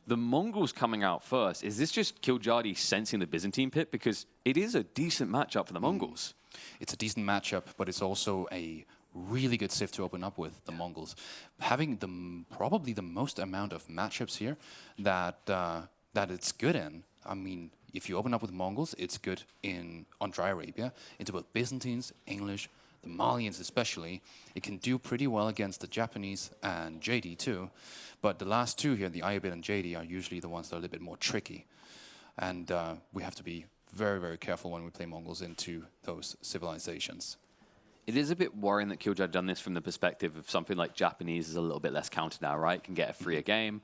the Mongols coming out first, is this just Kiljardi sensing the Byzantine pit? Because it is a decent matchup for the Mongols. It's a decent matchup, but it's also a really good civ to open up with, the Mongols. Having probably the most amount of matchups here that it's good in. I mean, if you open up with Mongols, it's good on Dry Arabia, into both Byzantines, English, the Malians especially. It can do pretty well against the Japanese and JD too. But the last two here, the Iabit and JD, are usually the ones that are a little bit more tricky. And we have to be very, very careful when we play Mongols into those civilizations. It is a bit worrying that Kiljardi done this from the perspective of something like Japanese is a little bit less counter now, right? Can get a freer game.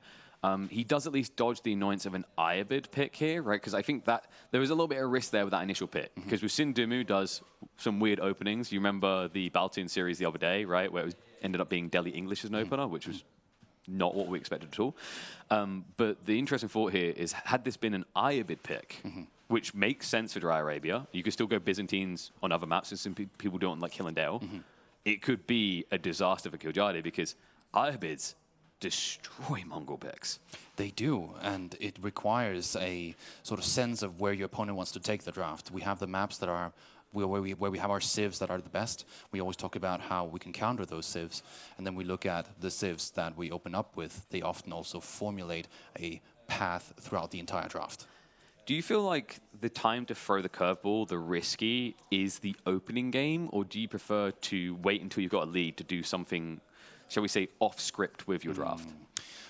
He does at least dodge the annoyance of an Iabid pick here, right? Because I think that there was a little bit of risk there with that initial pick. Because we've seen DeMu does some weird openings. You remember the Baltoon series the other day, right? Where it ended up being Delhi English as an opener, which was not what we expected at all. But the interesting thought here is, had this been an Iabid pick, which makes sense for Dry Arabia, you could still go Byzantines on other maps, since people do it on like Hill and Dale. It could be a disaster for Kiljardi, because Iabids destroy Mongol picks. They do, and it requires a sort of sense of where your opponent wants to take the draft. We have the maps that are where we have our civs that are the best. We always talk about how we can counter those civs, and then we look at the civs that we open up with. They often also formulate a path throughout the entire draft. Do you feel like the time to throw the curveball, the risky, is the opening game, or do you prefer to wait until you've got a lead to do something, shall we say, off script with your draft?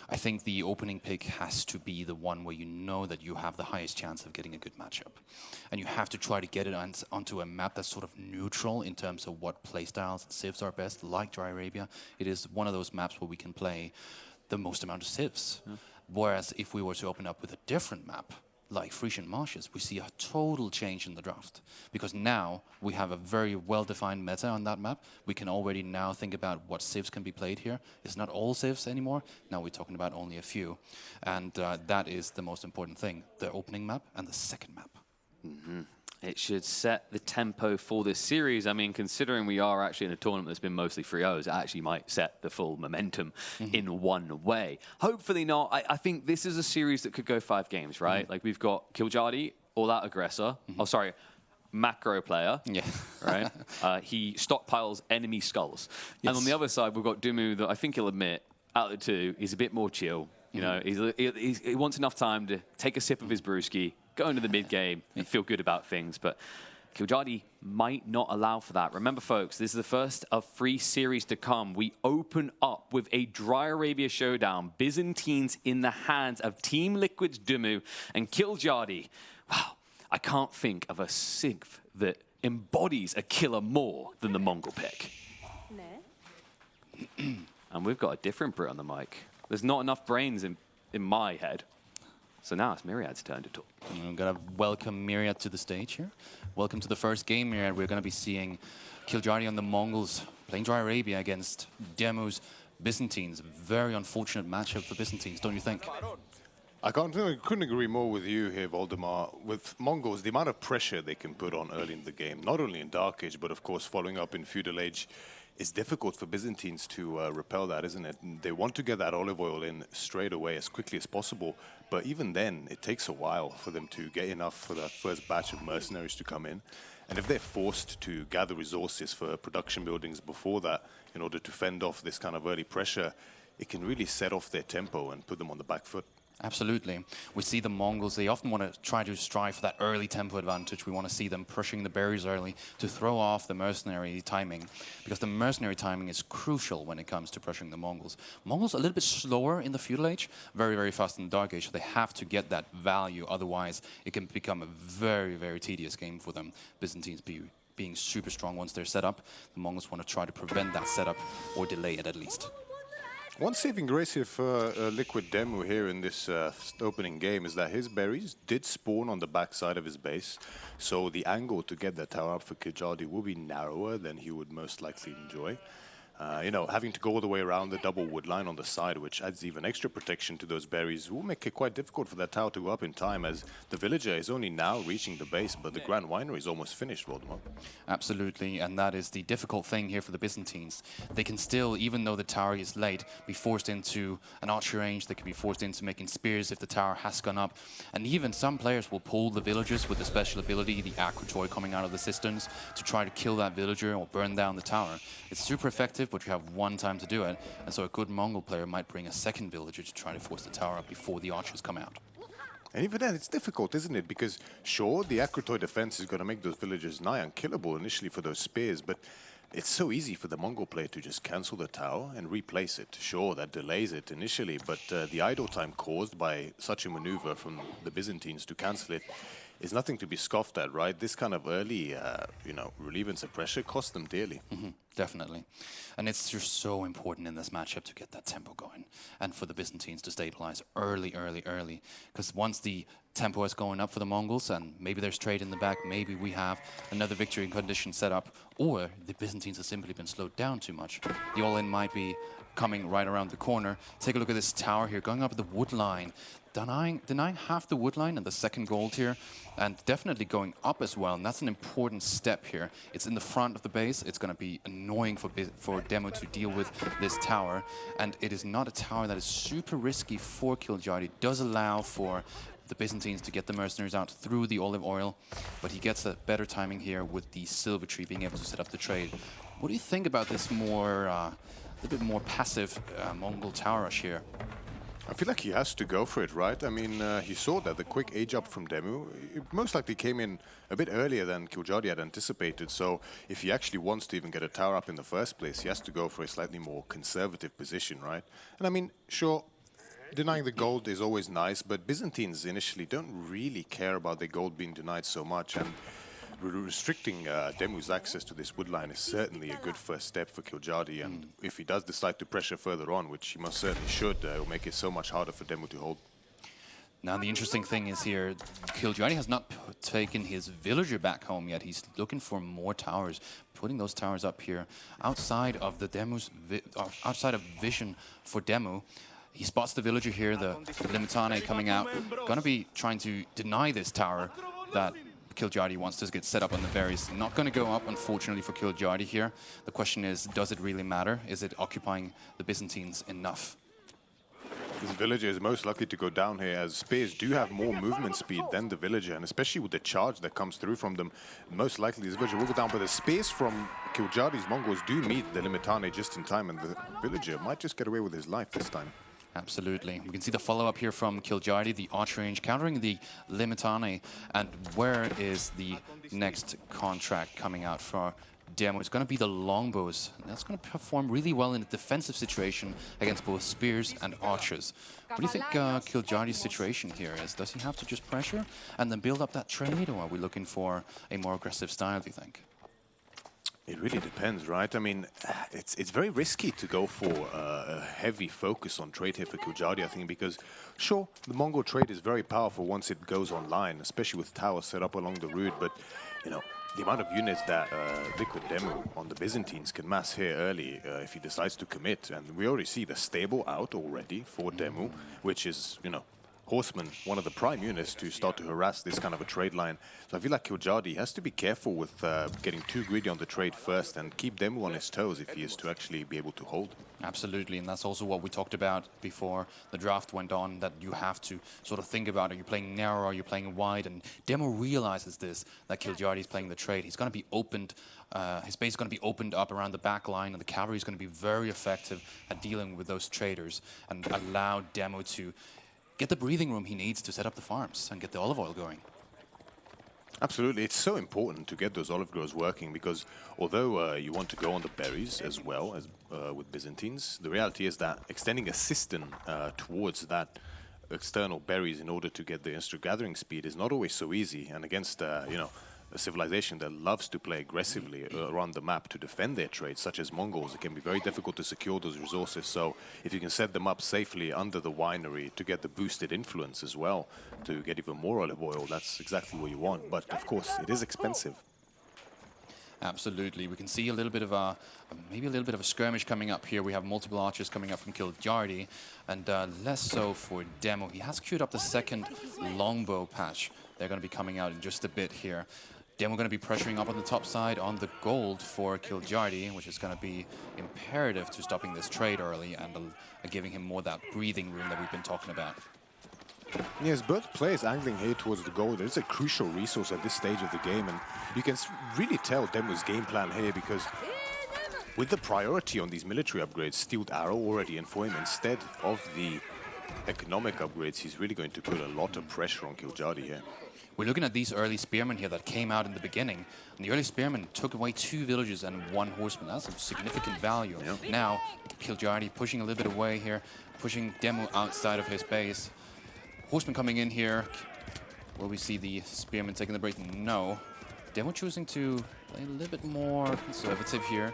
I think the opening pick has to be the one where you know that you have the highest chance of getting a good matchup. And you have to try to get it onto a map that's sort of neutral in terms of what playstyles and civs are best, like Dry Arabia. It is one of those maps where we can play the most amount of civs. Whereas if we were to open up with a different map, like Frisian Marshes, we see a total change in the draft. Because now we have a very well-defined meta on that map. We can already now think about what civs can be played here. It's not all civs anymore. Now we're talking about only a few. And that is the most important thing, the opening map and the second map. It should set the tempo for this series. I mean, considering we are actually in a tournament that's been mostly 3-0s, it actually might set the full momentum in one way. Hopefully not. I think this is a series that could go 5 games, right? Like, we've got Kiljardi, all-out aggressor. Oh, sorry, macro player. Yeah. Right? He stockpiles enemy skulls. Yes. And on the other side, we've got DeMu that I think he'll admit, out of the two, he's a bit more chill. You know, he wants enough time to take a sip of his brewski, go into the mid-game and feel good about things. But Kiljardi might not allow for that. Remember, folks, this is the first of 3 series to come. We open up with a Dry Arabia showdown. Byzantines in the hands of Team Liquid's DeMu and Kiljardi. Wow, I can't think of a civ that embodies a killer more than the Mongol pick. And we've got a different Brit on the mic. There's not enough brains in my head. So now it's Myriad's turn to talk. I'm going to welcome Myriad to the stage here. Welcome to the first game, Myriad. We're going to be seeing Kiljardi and the Mongols playing Dry Arabia against DeMu's Byzantines. Very unfortunate matchup for Byzantines, don't you think? I couldn't agree more with you here, Voldemar. With Mongols, the amount of pressure they can put on early in the game, not only in Dark Age, but of course following up in Feudal Age, it's difficult for Byzantines to repel that, isn't it? And they want to get that olive oil in straight away as quickly as possible. But even then, it takes a while for them to get enough for that first batch of mercenaries to come in. And if they're forced to gather resources for production buildings before that in order to fend off this kind of early pressure, it can really set off their tempo and put them on the back foot. Absolutely. We see the Mongols, they often want to try to strive for that early tempo advantage. We want to see them pushing the berries early to throw off the mercenary timing, because the mercenary timing is crucial when it comes to pressuring the Mongols. Mongols are a little bit slower in the Feudal Age, very, very fast in the Dark Age, so they have to get that value, otherwise it can become a very, very tedious game for them. Byzantines being super strong once they're set up. The Mongols want to try to prevent that setup or delay it at least. One saving grace here for Liquid DeMu here in this opening game is that his berries did spawn on the backside of his base, so the angle to get that tower up for Kiljardi will be narrower than he would most likely enjoy. Having to go all the way around the double wood line on the side, which adds even extra protection to those berries, will make it quite difficult for that tower to go up in time, as the villager is only now reaching the base, but the Grand Winery is almost finished, Voldemort. Absolutely, and that is the difficult thing here for the Byzantines. They can still, even though the tower is late, be forced into an archer range. They can be forced into making spears if the tower has gone up. And even some players will pull the villagers with the special ability, the Acrotoy coming out of the cisterns, to try to kill that villager or burn down the tower. It's super effective, but you have one time to do it. And so a good Mongol player might bring a second villager to try to force the tower up before the archers come out. And even then, it's difficult, isn't it? Because, sure, the Acrotoy defense is going to make those villagers nigh unkillable initially for those spears, but it's so easy for the Mongol player to just cancel the tower and replace it. Sure, that delays it initially, but the idle time caused by such a maneuver from the Byzantines to cancel it is nothing to be scoffed at, right? This kind of early, relievance of pressure cost them dearly. Definitely. And it's just so important in this matchup to get that tempo going and for the Byzantines to stabilize early. Because once the tempo is going up for the Mongols and maybe there's trade in the back, maybe we have another victory condition set up, or the Byzantines have simply been slowed down too much. The all-in might be coming right around the corner. Take a look at this tower here, going up the wood line. Denying half the wood line and the second gold here, and definitely going up as well, and that's an important step here. It's in the front of the base. It's going to be annoying for DeMu to deal with this tower, and it is not a tower that is super risky for Kiljardi. It does allow for the Byzantines to get the mercenaries out through the olive oil, but he gets a better timing here with the silver tree being able to set up the trade. What do you think about this more, a little bit more passive Mongol tower rush here? I feel like he has to go for it, right? I mean, he saw that the quick age up from DeMu, it most likely came in a bit earlier than Kiljardi had anticipated. So if he actually wants to even get a tower up in the first place, he has to go for a slightly more conservative position, right? And I mean, sure, denying the gold is always nice, but Byzantines initially don't really care about their gold being denied so much. And restricting DeMu's access to this woodline is certainly a good first step for Kiljardi, and if he does decide to pressure further on, which he most certainly should, it will make it so much harder for DeMu to hold. Now the interesting thing is here, Kiljardi has not taken his villager back home yet. He's looking for more towers, putting those towers up here outside of the outside of vision for DeMu. He spots the villager here, the Limitane coming out, going to be trying to deny this tower that Kiljardi wants to get set up on the berries. Not going to go up, unfortunately, for Kiljardi here. The question is, does it really matter? Is it occupying the Byzantines enough? This villager is most likely to go down here, as spears do have more movement speed than the villager, and especially with the charge that comes through from them, most likely this villager will go down. But the spears from Kiljardi's Mongols do meet the Limitane just in time, and the villager might just get away with his life this time. Absolutely. We can see the follow-up here from Kiljardi, the archer range countering the Limitane. And where is the next contract coming out for DeMu? It's going to be the longbows. And that's going to perform really well in a defensive situation against both spears and archers. What do you think Kiljardi's situation here is? Does he have to just pressure and then build up that trade, or are we looking for a more aggressive style, do you think? It really depends, right? I mean, it's very risky to go for a heavy focus on trade here for Kiljardi, I think, because, sure, the Mongol trade is very powerful once it goes online, especially with towers set up along the route, but, the amount of units that Liquid DeMu on the Byzantines can mass here early if he decides to commit, and we already see the stable out already for DeMu, which is, Horsemen, one of the prime units to start to harass this kind of a trade line. So I feel like Kiljardi has to be careful with getting too greedy on the trade first and keep DeMu on his toes if he is to actually be able to hold. Absolutely, and that's also what we talked about before the draft went on, that you have to sort of think about, are you playing narrow, are you playing wide? And DeMu realizes this, that Kiljardi is playing the trade. He's going to be opened, his base is going to be opened up around the back line, and the cavalry is going to be very effective at dealing with those traders and allow DeMu to get the breathing room he needs to set up the farms and get the olive oil going. Absolutely. It's so important to get those olive groves working because although you want to go on the berries as well as with Byzantines, the reality is that extending a cistern towards that external berries in order to get the extra gathering speed is not always so easy. And against, a civilization that loves to play aggressively around the map to defend their trade, such as Mongols, it can be very difficult to secure those resources. So if you can set them up safely under the winery to get the boosted influence as well, to get even more olive oil, that's exactly what you want. But of course, it is expensive. Absolutely. We can see a little bit of a, maybe a little bit of a skirmish coming up here. We have multiple archers coming up from Kiljardi, and less so for DeMu. He has queued up the second longbow patch. They're going to be coming out in just a bit here. DeMu going to be pressuring up on the top side on the gold for Kiljardi, which is going to be imperative to stopping this trade early and giving him more of that breathing room that we've been talking about. Yes, both players angling here towards the gold. It's a crucial resource at this stage of the game, and you can really tell DeMu's game plan here, because with the priority on these military upgrades, Steeled Arrow already in for him, instead of the economic upgrades, he's really going to put a lot of pressure on Kiljardi here. We're looking at these early spearmen here that came out in the beginning. And the early spearmen took away 2 villages and 1 horseman. That's a significant value. Yeah. Now, Kiljardi pushing a little bit away here, pushing DeMu outside of his base. Horseman coming in here. Will we see the spearmen taking the break? No. DeMu choosing to play a little bit more conservative here.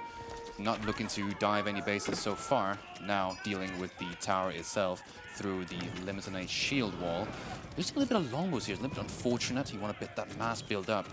Not looking to dive any bases so far. Now dealing with the tower itself through the Limitanate shield wall. Losing a little bit of longbows here. It's a little bit unfortunate. You want to bet that mass build up.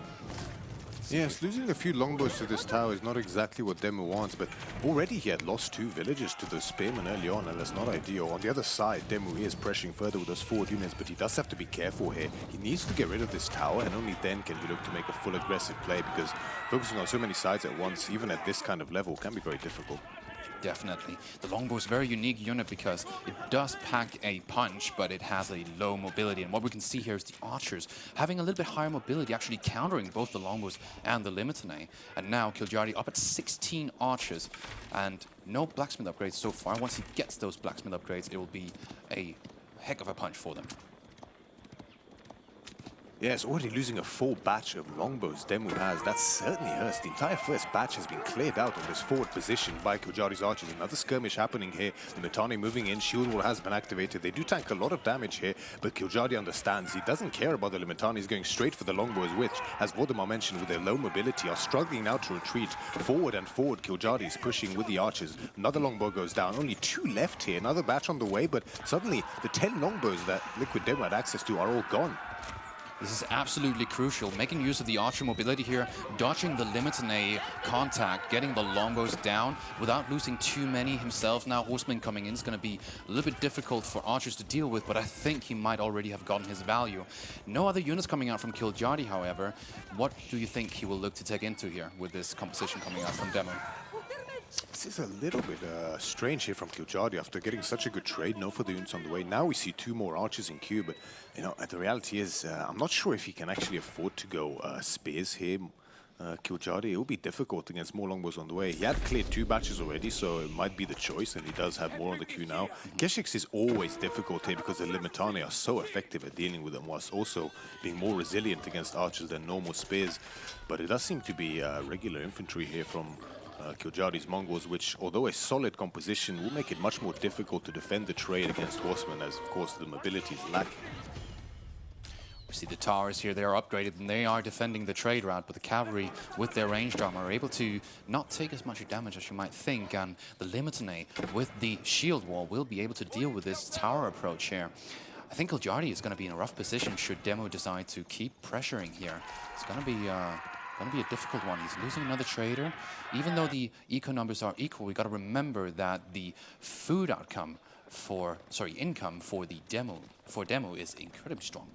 Yes, losing a few longbows to this tower is not exactly what DeMu wants, but already he had lost 2 villages to the spearmen early on, and that's not ideal. On the other side, DeMu is pressuring further with those forward units, but he does have to be careful here. He needs to get rid of this tower, and only then can he look to make a full aggressive play, because focusing on so many sides at once, even at this kind of level, can be very difficult. Definitely. The longbow is a very unique unit because it does pack a punch, but it has a low mobility. And what we can see here is the archers having a little bit higher mobility, actually countering both the longbows and the Limitanate. And now Kiljardi up at 16 archers and no blacksmith upgrades so far. Once he gets those blacksmith upgrades, it will be a heck of a punch for them. Yes, already losing a full batch of longbows DeMu has. That certainly hurts. The entire first batch has been cleared out on this forward position by Kiljardi's archers. Another skirmish happening here. The Mitani moving in. Shield wall has been activated. They do tank a lot of damage here, but Kiljardi understands. He doesn't care about the Limitani. He's going straight for the longbows, which, as Valdemar mentioned, with their low mobility, are struggling now to retreat forward and forward. Kiljardi is pushing with the archers. Another longbow goes down. Only 2 left here. Another batch on the way, but suddenly the 10 longbows that Liquid DeMu had access to are all gone. This is absolutely crucial, making use of the archer mobility here, dodging the Limitanate contact, getting the longbows down without losing too many himself. Now horseman coming in is going to be a little bit difficult for archers to deal with, but I think he might already have gotten his value. No other units coming out from Kiljardi, however. What do you think he will look to take into here with this composition coming out from DeMu? This is a little bit strange here from Kiljardi after getting such a good trade. No further units on the way. Now we see 2 more archers in queue, but you know, the reality is I'm not sure if he can actually afford to go spears here. Kiljardi, it will be difficult against more longbows on the way. He had cleared 2 batches already, so it might be the choice, and he does have more on the queue now. Keshiks is always difficult here because the Limitani are so effective at dealing with them, whilst also being more resilient against archers than normal spears. But it does seem to be regular infantry here from Kiljardi's Mongols, which, although a solid composition, will make it much more difficult to defend the trade against horsemen, as of course the mobility is lacking. We see the towers here, they are upgraded and they are defending the trade route, but the cavalry with their ranged armor are able to not take as much damage as you might think, and the Limitanate with the shield wall will be able to deal with this tower approach here. I think Kiljardi is going to be in a rough position should DeMu decide to keep pressuring here. It's going to be a difficult one. He's losing another trader. Even though the eco numbers are equal, we got to remember that the food outcome income for DeMu is incredibly strong.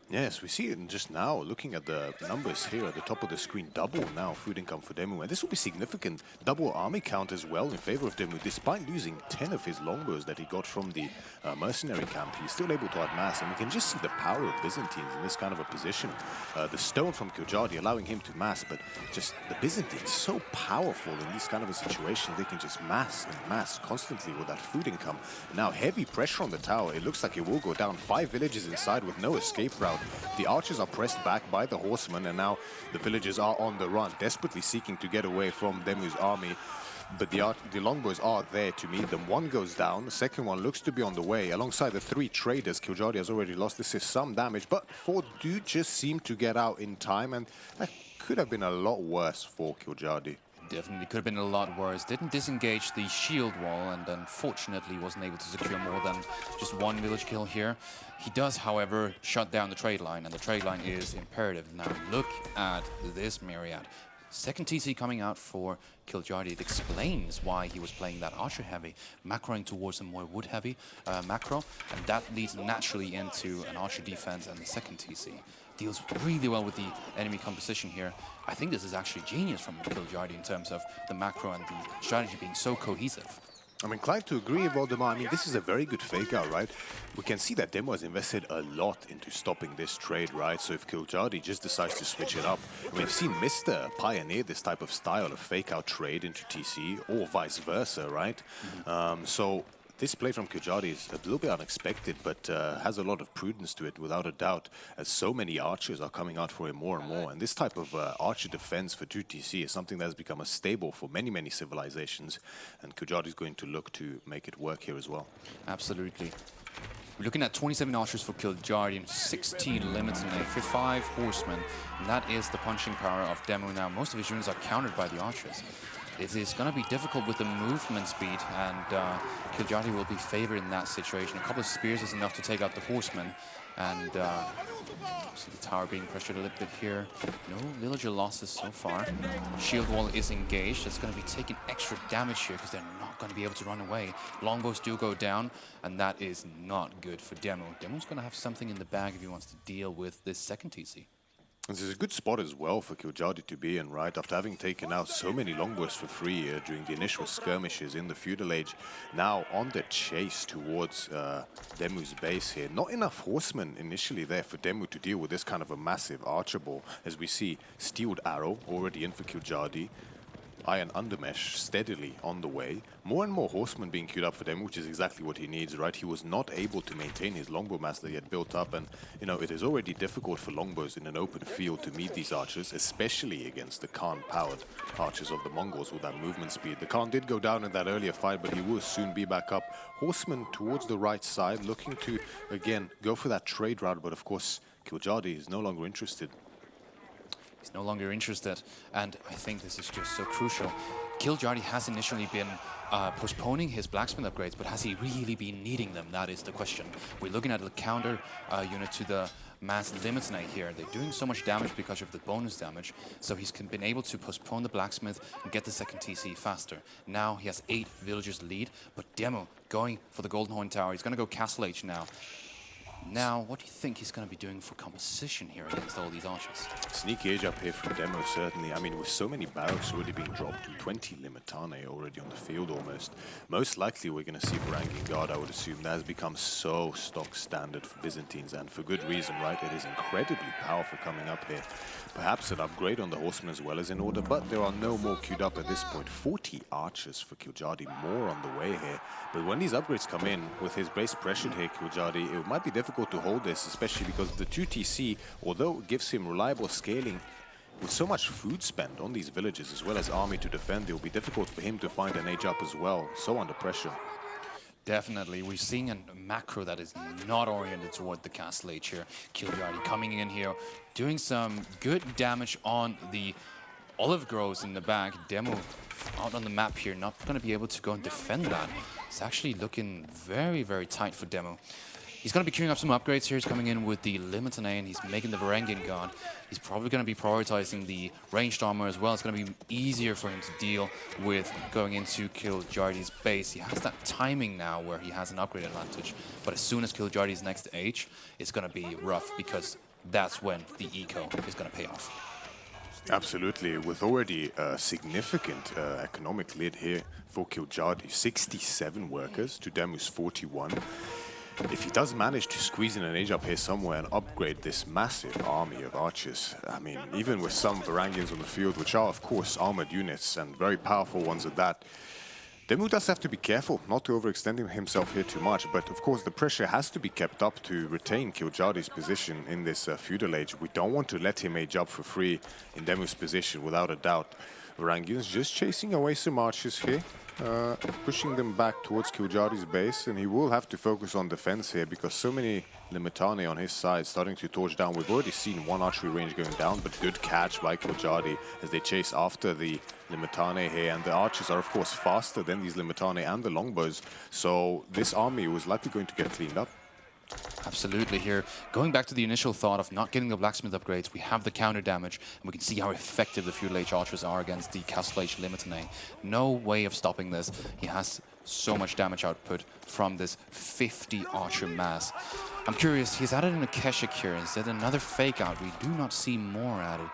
Yes, we see it just now, looking at the numbers here at the top of the screen. Double now food income for DeMu, and this will be significant. Double army count as well in favor of DeMu. Despite losing 10 of his longbows that he got from the mercenary camp, he's still able to amass, and we can just see the power of Byzantines in this kind of a position. The stone from Kiljardi allowing him to mass, but just the Byzantines so powerful in this kind of a situation. They can just mass and mass constantly with that food income. Now heavy pressure on the tower. It looks like it will go down. 5 villages inside with no escape route. The archers are pressed back by the horsemen, and now the villagers are on the run, desperately seeking to get away from DeMu's army. But the longbows are there to meet them. 1 goes down, the second one looks to be on the way. Alongside the 3 traders, Kiljardi has already lost. This is some damage, but 4 do just seem to get out in time, and that could have been a lot worse for Kiljardi. Definitely could have been a lot worse. Didn't disengage the shield wall, and unfortunately wasn't able to secure more than just 1 village kill here. He does, however, shut down the trade line, and the trade line is imperative. Now look at this myriad. Second TC coming out for Kiljardi. It explains why he was playing that archer heavy, macroing towards a more wood heavy macro, and that leads naturally into an archer defense, and the second TC deals really well with the enemy composition here. I think this is actually genius from Kiljardi in terms of the macro and the strategy being so cohesive. I'm inclined to agree, Voldemar. I mean, this is a very good fake out, right? We can see that DeMu has invested a lot into stopping this trade, right? So if Kiljardi just decides to switch it up, we've seen Mr. pioneer this type of style of fake out trade into TC, or vice versa, right? So this play from Kiljardi is a little bit unexpected, but has a lot of prudence to it, without a doubt, as so many archers are coming out for him more and more. And this type of archer defense for 2TC is something that has become a staple for many, many civilizations. And Kiljardi is going to look to make it work here as well. Absolutely. We're looking at 27 archers for Kiljardi and 16 limits and 5 horsemen. And that is the punching power of DeMu now. Most of his units are countered by the archers. It is going to be difficult with the movement speed, and Kiljardi will be favored in that situation. A couple of spears is enough to take out the horsemen, and see the tower being pressured a little bit here. No villager losses so far. Shield wall is engaged. It's going to be taking extra damage here because they're not going to be able to run away. Longbows do go down, and that is not good for DeMu. DeMu's going to have something in the bag if he wants to deal with this second TC. This is a good spot as well for Kiljardi to be in, right? After having taken out so many longbows for free during the initial skirmishes in the feudal age, now on the chase towards DeMu's base here. Not enough horsemen initially there for DeMu to deal with this kind of a massive archer ball, as we see Steeled Arrow already in for Kiljardi. Iron Undermesh steadily on the way. More and more horsemen being queued up for DeMu, which is exactly what he needs, right? He was not able to maintain his longbow mass that he had built up, and, you know, it is already difficult for longbows in an open field to meet these archers, especially against the Khan-powered archers of the Mongols with that movement speed. The Khan did go down in that earlier fight, but he will soon be back up. Horsemen towards the right side, looking to, again, go for that trade route, but of course, Kiljardi is no longer interested. He's no longer interested, and I think this is just so crucial. Kiljardi has initially been postponing his blacksmith upgrades, but has he really been needing them? That is the question. We're looking at the counter unit to the mass limits knight here. They're doing so much damage because of the bonus damage, so he's been able to postpone the blacksmith and get the second TC faster. Now he has 8 villagers lead, but DeMu going for the Golden Horn Tower. He's going to go Castle Age now. Now, what do you think he's going to be doing for composition here against all these archers? Sneaky age up here from DeMu, certainly. I mean, with so many barracks already being dropped, 20 Limitane already on the field almost. Most likely we're going to see Varangian Guard, I would assume. That has become so stock standard for Byzantines, and for good reason, right? It is incredibly powerful coming up here. Perhaps an upgrade on the horsemen as well is in order, but there are no more queued up at this point. 40 archers for Kiljardi, more on the way here. But when these upgrades come in, with his base pressured here, Kiljardi, it might be difficult to hold this, especially because the 2TC, although it gives him reliable scaling, with so much food spent on these villages as well as army to defend, it will be difficult for him to find an age up as well, so under pressure. Definitely. We're seeing a macro that is not oriented toward the castle age here. Kiljardi coming in here, doing some good damage on the olive groves in the back. DeMu out on the map here, not going to be able to go and defend that. It's actually looking very, very tight for DeMu. He's going to be queuing up some upgrades here. He's coming in with the Limitane, and he's making the Varangian Guard. He's probably going to be prioritizing the ranged armor as well. It's going to be easier for him to deal with going into Kiljardi's base. He has that timing now where he has an upgrade advantage. But as soon as Kiljardi's next age, it's going to be rough, because that's when the eco is going to pay off. Absolutely, with already a significant economic lead here for Kiljardi. 67 workers to DeMu's 41. If he does manage to squeeze in an age up here somewhere and upgrade this massive army of archers, I mean, even with some Varangians on the field, which are, of course, armored units and very powerful ones at that, DeMu does have to be careful not to overextend himself here too much. But, of course, the pressure has to be kept up to retain Kiljardi's position in this feudal age. We don't want to let him age up for free in DeMu's position, without a doubt. Varangians just chasing away some archers here. Pushing them back towards Kiljardi's base, and he will have to focus on defense here because so many Limitane on his side starting to torch down. We've already seen one archery range going down, but good catch by Kiljardi as they chase after the Limitane here, and the archers are of course faster than these Limitane and the longbows, so this army was likely going to get cleaned up. Absolutely here. Going back to the initial thought of not getting the blacksmith upgrades, we have the counter damage, and we can see how effective the feudal age archers are against the castle age Limitane. No way of stopping this. He has so much damage output from this 50 archer mass. I'm curious, he's added in a Keshik here. Is that another fake out? We do not see more added.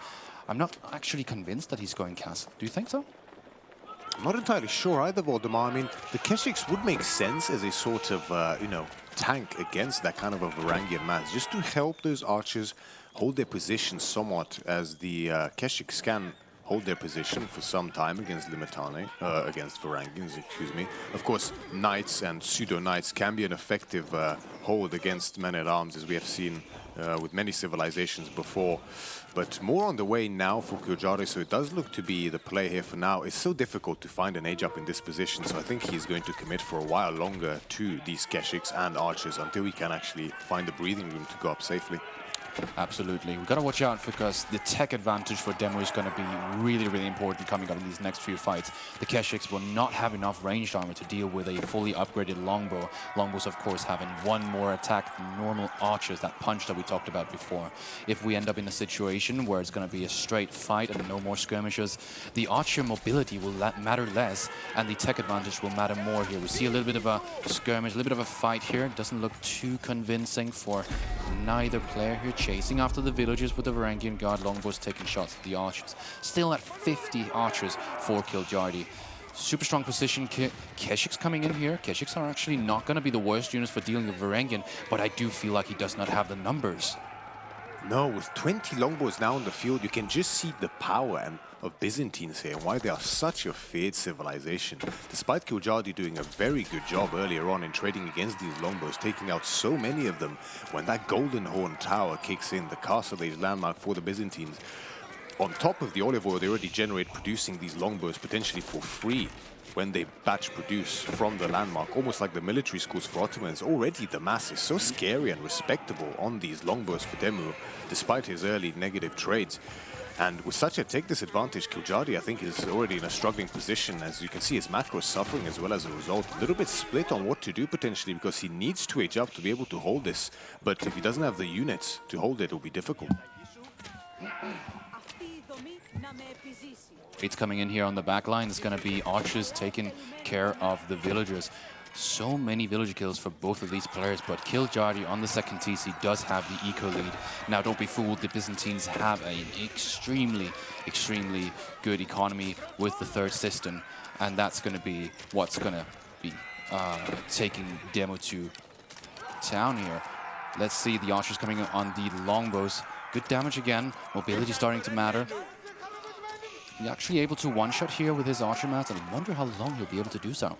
I'm not actually convinced that he's going castle. Do you think so? I'm not entirely sure either, Voldemar. I mean, the Keshiks would make sense as a sort of, tank against that kind of a Varangian mass, just to help those archers hold their position somewhat, as the Keshiks can hold their position for some time against Limitane, against Varangians, excuse me. Of course, knights and pseudo-knights can be an effective hold against men-at-arms, as we have seen with many civilizations before. But more on the way now for Kiljardi, so it does look to be the play here for now. It's so difficult to find an age up in this position, so I think he's going to commit for a while longer to these Keshiks and archers until he can actually find the breathing room to go up safely. Absolutely. We've got to watch out because the tech advantage for DeMu is going to be really, really important coming up in these next few fights. The Keshiks will not have enough ranged armor to deal with a fully upgraded longbow. Longbows, of course, having one more attack than normal archers, that punch that we talked about before. If we end up in a situation where it's going to be a straight fight and no more skirmishes, the archer mobility will matter less and the tech advantage will matter more here. We see a little bit of a skirmish, a little bit of a fight here. It doesn't look too convincing for neither player here. Chasing after the villagers with the Varangian guard, longbows taking shots at the archers. Still at 50 archers for Kiljardi. Super strong position. Keshiks coming in here. Keshiks are actually not going to be the worst units for dealing with Varangian, but I do feel like he does not have the numbers. No, with 20 longbows now in the field, you can just see the power of Byzantines here and why they are such a feared civilization. Despite Kiljardi doing a very good job earlier on in trading against these longbows, taking out so many of them, when that Golden Horn Tower kicks in, the castle age landmark for the Byzantines, on top of the olive oil they already generate producing these longbows potentially for free when they batch produce from the landmark, almost like the military schools for Ottomans. Already the mass is so scary and respectable on these longbows for DeMu, despite his early negative trades. And with such a take disadvantage, Kiljardi, I think, is already in a struggling position. As you can see, his macro is suffering as well as a result. A little bit split on what to do potentially, because he needs to age up to be able to hold this. But if he doesn't have the units to hold it, it'll be difficult. It's coming in here on the back line. It's going to be archers taking care of the villagers. So many villager kills for both of these players, but Kiljardi on the second TC does have the eco lead. Now, don't be fooled, the Byzantines have an extremely, extremely good economy with the third system, and that's going to be what's going to be taking DeMu to town here. Let's see the archers coming on the longbows. Good damage again, mobility starting to matter. He's actually able to one-shot here with his archer mass, and I wonder how long he'll be able to do so.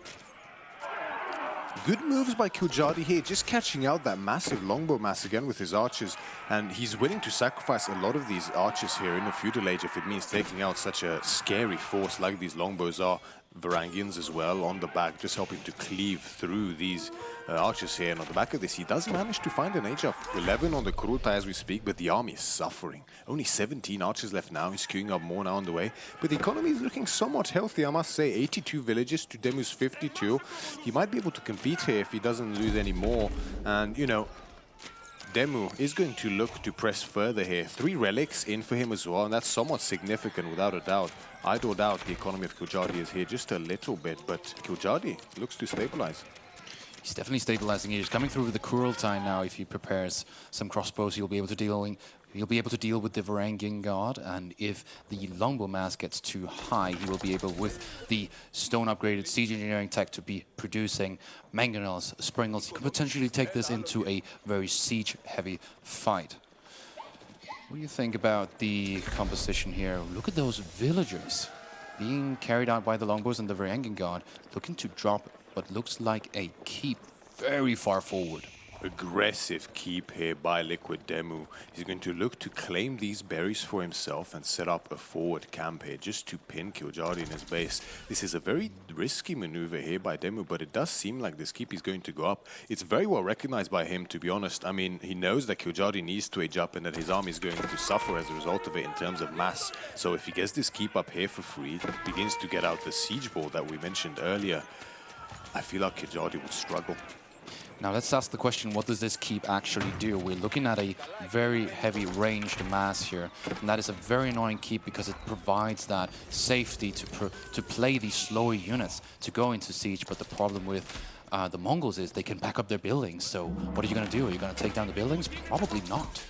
Good moves by Kiljardi here, just catching out that massive longbow mass again with his archers. And he's willing to sacrifice a lot of these archers here in the feudal age if it means taking out such a scary force like these longbows are. Varangians as well on the back, just helping to cleave through these archers here. And on the back of this, he does manage to find an age up. 11 on the Kurultai as we speak, but the army is suffering. Only 17 archers left now. He's queuing up more now on the way. But the economy is looking somewhat healthy, I must say. 82 villages to DeMu's 52. He might be able to compete here if he doesn't lose any more. And, you know, DeMu is going to look to press further here. 3 relics in for him as well, and that's somewhat significant without a doubt. I don't doubt the economy of Kiljardi is here just a little bit, but Kiljardi looks to stabilize. He's definitely stabilizing. He's coming through with the Kurultai now. If he prepares some crossbows, he'll be able to deal with the Varangian guard, and if the longbow mass gets too high, he will be able, with the stone upgraded siege engineering tech, to be producing mangonels, springles. He could potentially take this into a very siege-heavy fight. What do you think about the composition here? Look at those villagers being carried out by the longbows and the Varangian guard, looking to drop what looks like a keep very far forward. Aggressive keep here by Liquid DeMu. He's going to look to claim these berries for himself and set up a forward camp here just to pin Kiljardi in his base. This is a very risky maneuver here by DeMu, but it does seem like this keep is going to go up. It's very well recognized by him, to be honest. I mean, he knows that Kiljardi needs to age up and that his army is going to suffer as a result of it in terms of mass. So if he gets this keep up here for free, begins to get out the siege ball that we mentioned earlier, I feel like Kiljardi would struggle. Now let's ask the question, what does this keep actually do? We're looking at a very heavy ranged mass here, and that is a very annoying keep because it provides that safety to play these slower units to go into siege. But the problem with the Mongols is they can back up their buildings. So what are you going to do? Are you going to take down the buildings? Probably not.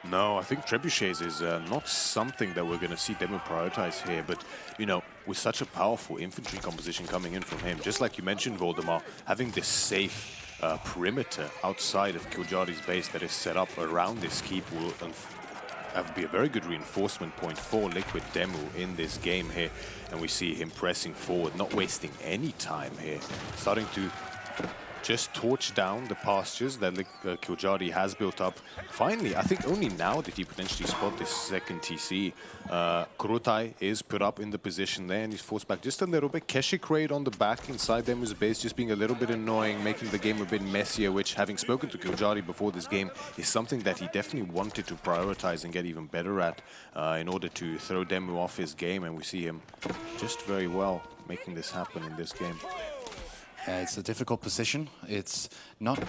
No, I think trebuchets is not something that we're going to see DeMu prioritize here, but, you know, with such a powerful infantry composition coming in from him, just like you mentioned, Voldemar, having this safe perimeter outside of Kiljardi's base that is set up around this keep will be a very good reinforcement point for Liquid DeMu in this game here, and we see him pressing forward, not wasting any time here, starting to just torch down the pastures that Kiljardi has built up. Finally, I think only now did he potentially spot this second TC. Kurutai is put up in the position there, and he's forced back just a little bit. Keshik raid on the back inside Demu's base, just being a little bit annoying, making the game a bit messier, which, having spoken to Kiljardi before this game, is something that he definitely wanted to prioritize and get even better at in order to throw Demu off his game, and we see him just very well making this happen in this game. It's a difficult position. It's not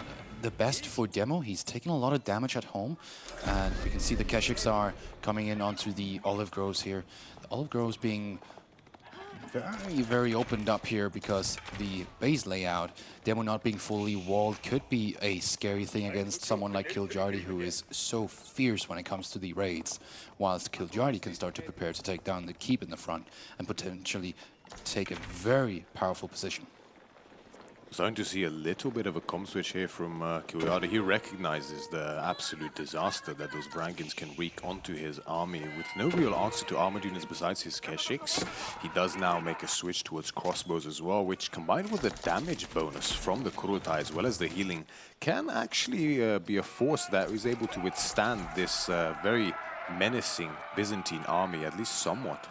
the best for DeMu. He's taking a lot of damage at home. And we can see the Keshiks are coming in onto the olive groves here. The olive groves being very, very opened up here because the base layout, DeMu not being fully walled, could be a scary thing against someone like Kiljardi, who is so fierce when it comes to the raids, whilst Kiljardi can start to prepare to take down the keep in the front and potentially take a very powerful position. Starting to see a little bit of a comm switch here from Kiljardi. He recognizes the absolute disaster that those Bergens can wreak onto his army. With no real answer to armored units besides his Keshiks, he does now make a switch towards crossbows as well, which, combined with the damage bonus from the Kurutai as well as the healing, can actually be a force that is able to withstand this very menacing Byzantine army, at least somewhat.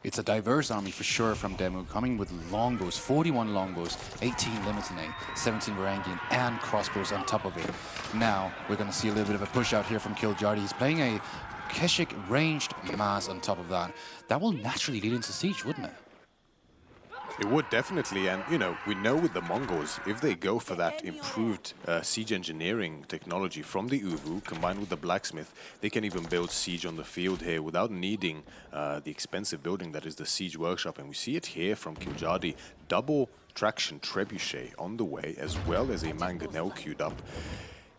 It's a diverse army for sure from DeMu, coming with longbows, 41 longbows, 18 Limitinate, 17 Varangian, and crossbows on top of it. Now, we're going to see a little bit of a push out here from Kiljardi. He's playing a Keshik ranged mass on top of that. That will naturally lead into siege, wouldn't it? It would definitely, and you know, we know with the Mongols, if they go for that improved siege engineering technology from the Uvu combined with the blacksmith, they can even build siege on the field here without needing the expensive building that is the siege workshop. And we see it here from Kiljardi, double traction trebuchet on the way, as well as a mangonel queued up.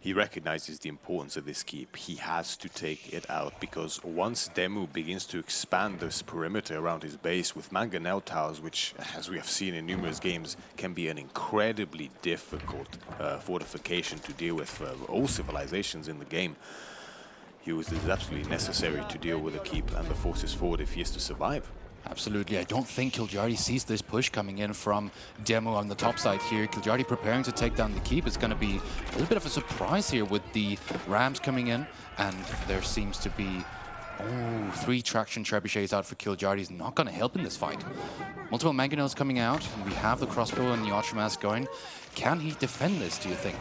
He recognizes the importance of this keep. He has to take it out, because once DeMu begins to expand this perimeter around his base with mangonel towers, which, as we have seen in numerous games, can be an incredibly difficult fortification to deal with for all civilizations in the game, it is absolutely necessary to deal with the keep and the forces forward if he is to survive. Absolutely. I don't think Kiljardi sees this push coming in from DeMu on the top side here. Kiljardi preparing to take down the keep. It's going to be a little bit of a surprise here with the Rams coming in. And there seems to be, 3 traction trebuchets out for Kiljardi. Is not going to help in this fight. Multiple mangonels coming out. And we have the crossbow and the Ultramas going. Can he defend this, do you think?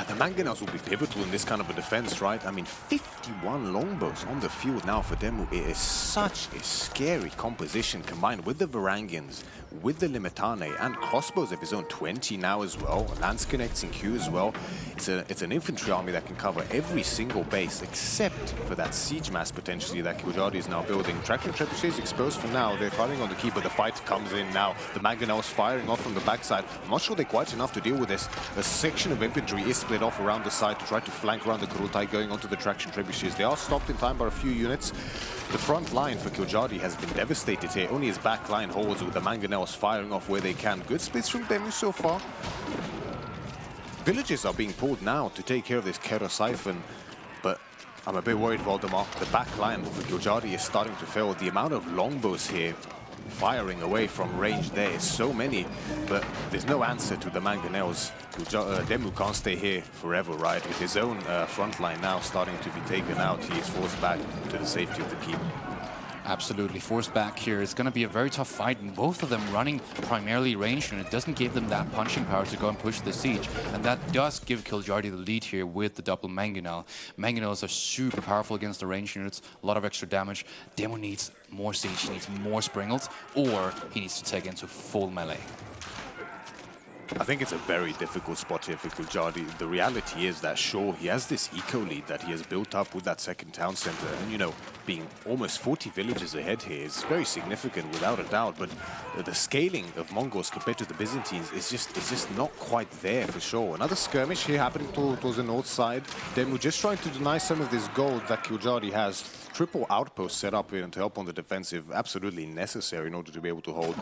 The mangonels will be pivotal in this kind of a defense, right? I mean, 51 longbows on the field now for DeMu. It is such a scary composition, combined with the Varangians, with the Limitane, and crossbows of his own, 20 now as well. Lance connects in queue as well. It's an infantry army that can cover every single base, except for that siege mass potentially that Kiljardi is now building. Traction trebuchets exposed for now. They're fighting on the keep, but the fight comes in now. The mangonels firing off from the backside. I'm not sure they're quite enough to deal with this. A section of infantry is split off around the side to try to flank around the Kurutai going onto the traction trebuchets. They are stopped in time by a few units. The front line for Kiljardi has been devastated here. Only his back line holds, with the mangonels firing off where they can. Good splits from DeMu so far. Villages are being pulled now to take care of this Kera Siphon, but I'm a bit worried, Voldemar. The back line for Kiljardi is starting to fail. The amount of longbows here firing away from range there is so many, but there's no answer to the mangonels. DeMu can't stay here forever, right? With his own front line now starting to be taken out, he is forced back to the safety of the keep. Absolutely, forced back here. It's going to be a very tough fight, and both of them running primarily ranged, and it doesn't give them that punching power to go and push the siege. And that does give Kiljardi the lead here with the double mangonel. Mangonels are super powerful against the ranged units, a lot of extra damage. DeMu needs more siege, he needs more springles, or he needs to take into full melee. I think it's a very difficult spot here for Kiljardi. The reality is that, sure, he has this eco lead that he has built up with that second town center. And, you know, being almost 40 villages ahead here is very significant, without a doubt. But the scaling of Mongols compared to the Byzantines is just not quite there, for sure. Another skirmish here happening towards the north side. DeMu just trying to deny some of this gold that Kiljardi has. Triple outpost set up here to help on the defensive. Absolutely necessary in order to be able to hold.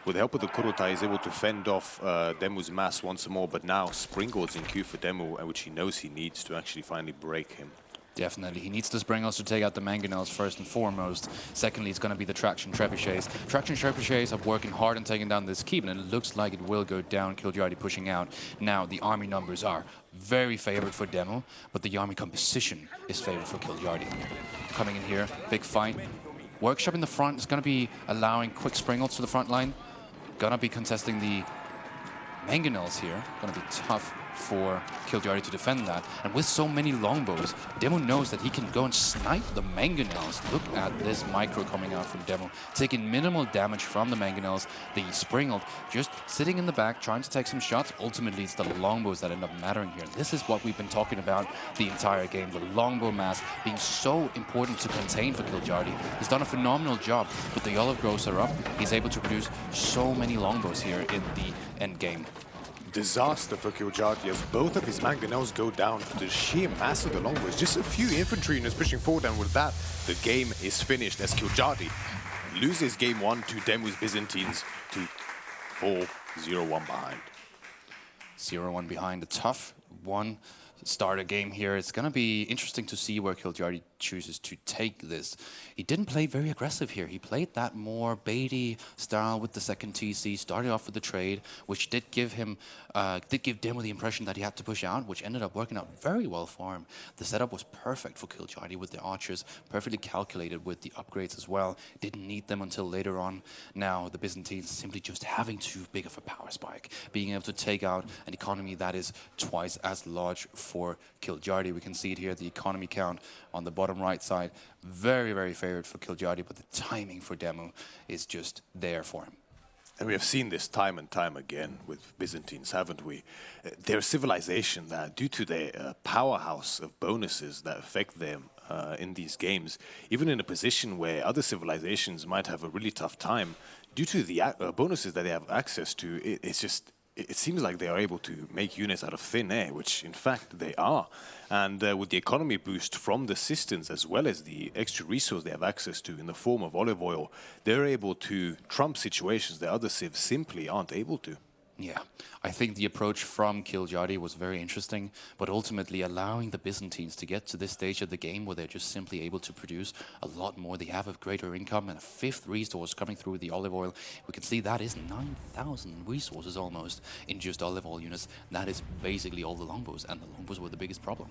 With the help of the Kurutai, he's able to fend off DeMu's mass once more, but now Springald's in queue for DeMu, which he knows he needs to actually finally break him. Definitely. He needs the Springals to take out the Mangonels first and foremost. Secondly, it's going to be the Traction Trebuchets. Traction Trebuchets are working hard on taking down this keep, and it looks like it will go down. Kiljardi pushing out. Now, the army numbers are very favored for DeMu, but the army composition is favored for Kiljardi. Coming in here, big fight. Workshop in the front is going to be allowing quick Springals to the front line. Gonna be contesting the Mangonels here. Gonna be tough for Kiljardi to defend that. And with so many longbows, DeMu knows that he can go and snipe the Mangonels. Look at this micro coming out from DeMu, taking minimal damage from the Mangonels. The Springald just sitting in the back, trying to take some shots. Ultimately, it's the longbows that end up mattering here. This is what we've been talking about the entire game. The longbow mass being so important to contain for Kiljardi. He's done a phenomenal job, but the olive groves are up. He's able to produce so many longbows here in the end game. Disaster for Kiljardi as both of his Mangonels go down for the sheer mass of the longbows. Just a few infantry units pushing forward, and with that, the game is finished as Kiljardi loses game 1 to DeMu's Byzantines to fall 0-1 behind. 0-1 behind, a tough one. Start a game here. It's going to be interesting to see where Kiljardi chooses to take this. He didn't play very aggressive here. He played that more baity style with the second TC, started off with the trade, which did give him, did give DeMu the impression that he had to push out, which ended up working out very well for him. The setup was perfect for Kiljardi with the archers, perfectly calculated with the upgrades as well. Didn't need them until later on. Now the Byzantines simply just having too big of a power spike, being able to take out an economy that is twice as large for Kiljardi. We can see it here, the economy count on the bottom right side. Very, very favored for Kiljardi, but the timing for DeMu is just there for him. And we have seen this time and time again with Byzantines, haven't we? Their civilization that, due to their powerhouse of bonuses that affect them in these games, even in a position where other civilizations might have a really tough time, due to the bonuses that they have access to, it seems like they are able to make units out of thin air, which in fact they are. And with the economy boost from the systems, as well as the extra resource they have access to in the form of olive oil, they're able to trump situations that other civs simply aren't able to. Yeah, I think the approach from Kiljardi was very interesting, but ultimately allowing the Byzantines to get to this stage of the game where they're just simply able to produce a lot more. They have a greater income and a fifth resource coming through the olive oil. We can see that is 9,000 resources almost in just olive oil units. That is basically all the longbows, and the longbows were the biggest problem.